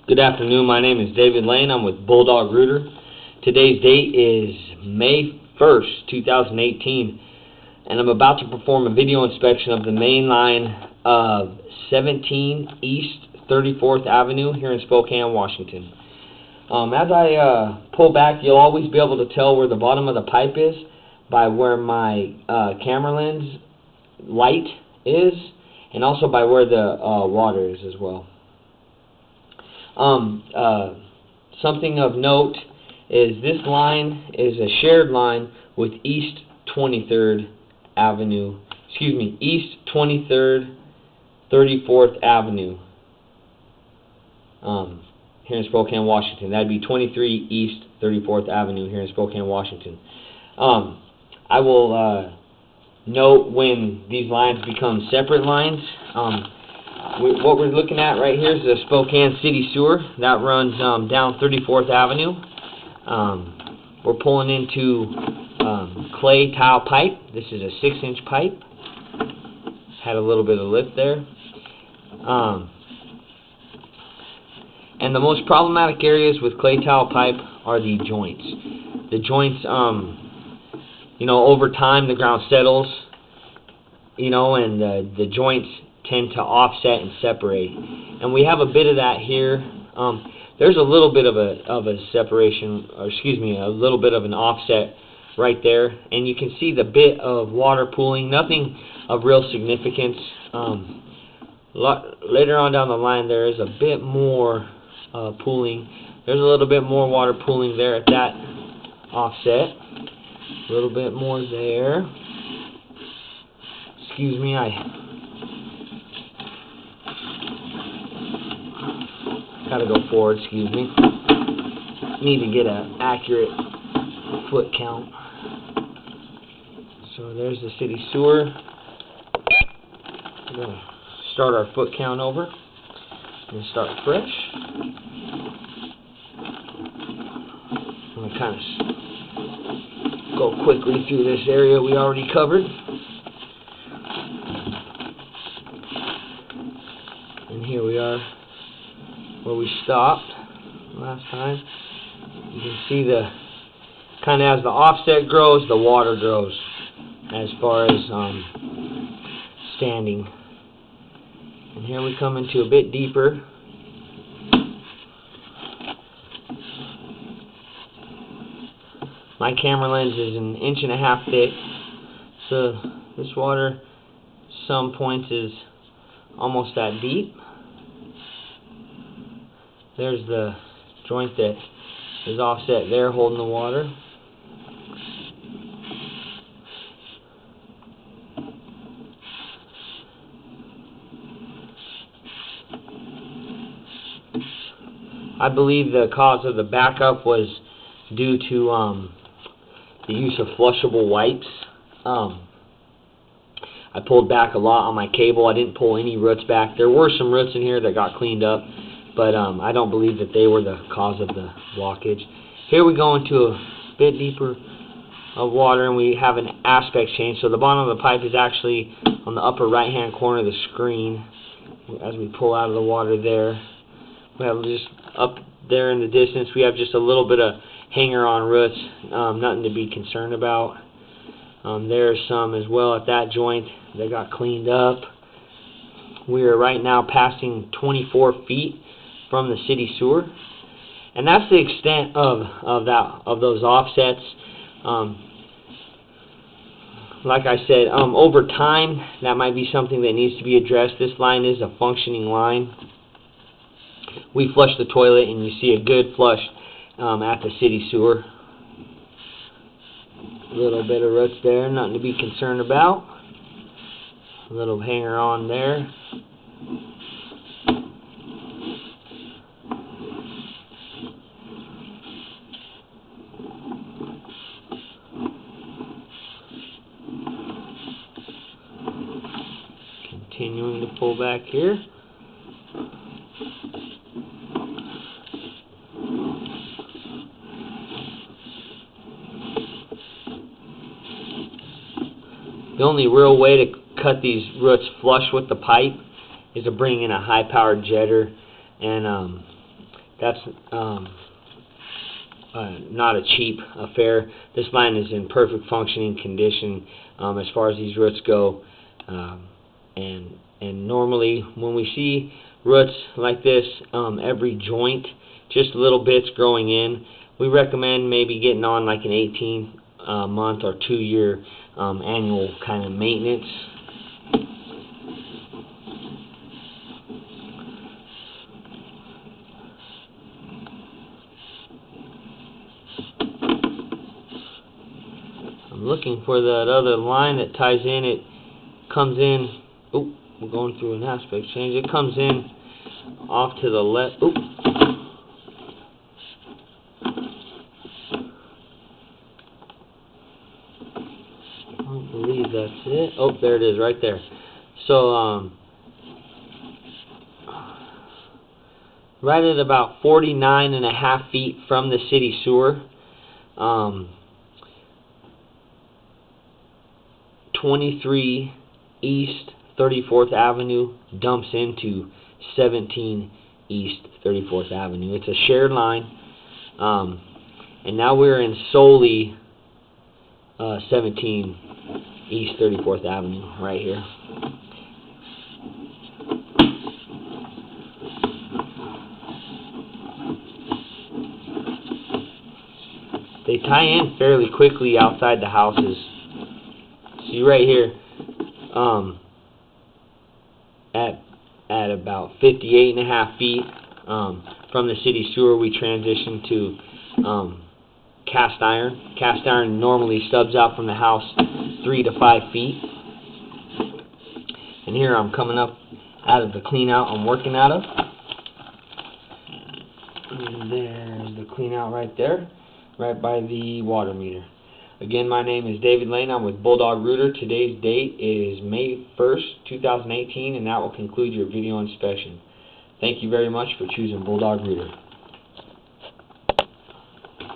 Good afternoon, my name is David Lane. I'm with Bulldog Rooter. Today's date is May 1st, 2018, and I'm about to perform a video inspection of the main line of 17 East 34th Avenue here in Spokane, Washington. As I pull back, you'll always be able to tell where the bottom of the pipe is by where my camera lens light is, and also by where the water is as well. Something of note is this line is a shared line with East 23rd Avenue, East 23rd 34th Avenue here in Spokane, Washington. That'd be 23 East 34th Avenue here in Spokane, Washington. I will note when these lines become separate lines. What we're looking at right here is the Spokane City Sewer that runs down 34th Avenue. We're pulling into clay tile pipe. This is a 6-inch pipe. Had a little bit of lift there. And the most problematic areas with clay tile pipe are the joints. The joints, over time the ground settles, and the joints tend to offset and separate, and we have a bit of that here. There's a little bit of a separation, or a little bit of an offset right there, and you can see the bit of water pooling. Nothing of real significance. Later on down the line, there is a bit more pooling. There's a little bit more water pooling there at that offset. A little bit more there. I gotta go forward, Need to get an accurate foot count. So there's the city sewer. We're gonna start our foot count over. And start fresh. I'm gonna kind of go quickly through this area we already covered. And here we are where we stopped last time. You can see the kind of as the offset grows, the water grows as far as standing. And here we come into a bit deeper. My camera lens is 1.5 inches thick, so this water some points is almost that deep. There's the joint that is offset there holding the water. I believe the cause of the backup was due to the use of flushable wipes. I pulled back a lot on my cable. I didn't pull any roots back. There were some roots in here that got cleaned up, but I don't believe that they were the cause of the blockage. Here we go into a bit deeper of water, and we have an aspect change. So the bottom of the pipe is actually on the upper right-hand corner of the screen. As we pull out of the water there, we have just up there in the distance, we have just a little bit of hanger-on roots, nothing to be concerned about. There's some as well at that joint that got cleaned up. We are right now passing 24 feet from the city sewer, and that's the extent of those offsets. Like I said, over time that might be something that needs to be addressed. This line is a functioning line. We flush the toilet and you see a good flush at the city sewer. A little bit of roots there, nothing to be concerned about. A little hanger on there. Continuing to pull back here. The only real way to cut these roots flush with the pipe is to bring in a high-powered jetter, and that's not a cheap affair. This line is in perfect functioning condition as far as these roots go, and normally when we see roots like this, every joint, just little bits growing in, we recommend maybe getting on like an 18-month or 2-year annual kind of maintenance. I'm looking for that other line that ties in. It comes in. Oop, we're going through an aspect change. It comes in off to the left. Oop. I don't believe that's it. Oh, there it is, right there. So, right at about 49.5 feet from the city sewer. 23 East 34th Avenue dumps into 17 East 34th Avenue. It's a shared line, and now we're in solely 17 East 34th Avenue right here. They tie in fairly quickly outside the houses. See right here, at about 58.5 feet from the city sewer, we transition to cast iron. Cast iron normally stubs out from the house 3 to 5 feet. And here I'm coming up out of the clean out I'm working out of. And there's the clean out right there, right by the water meter. Again, my name is David Lane. I'm with Bulldog Rooter. Today's date is May 1st, 2018, and that will conclude your video inspection. Thank you very much for choosing Bulldog Rooter.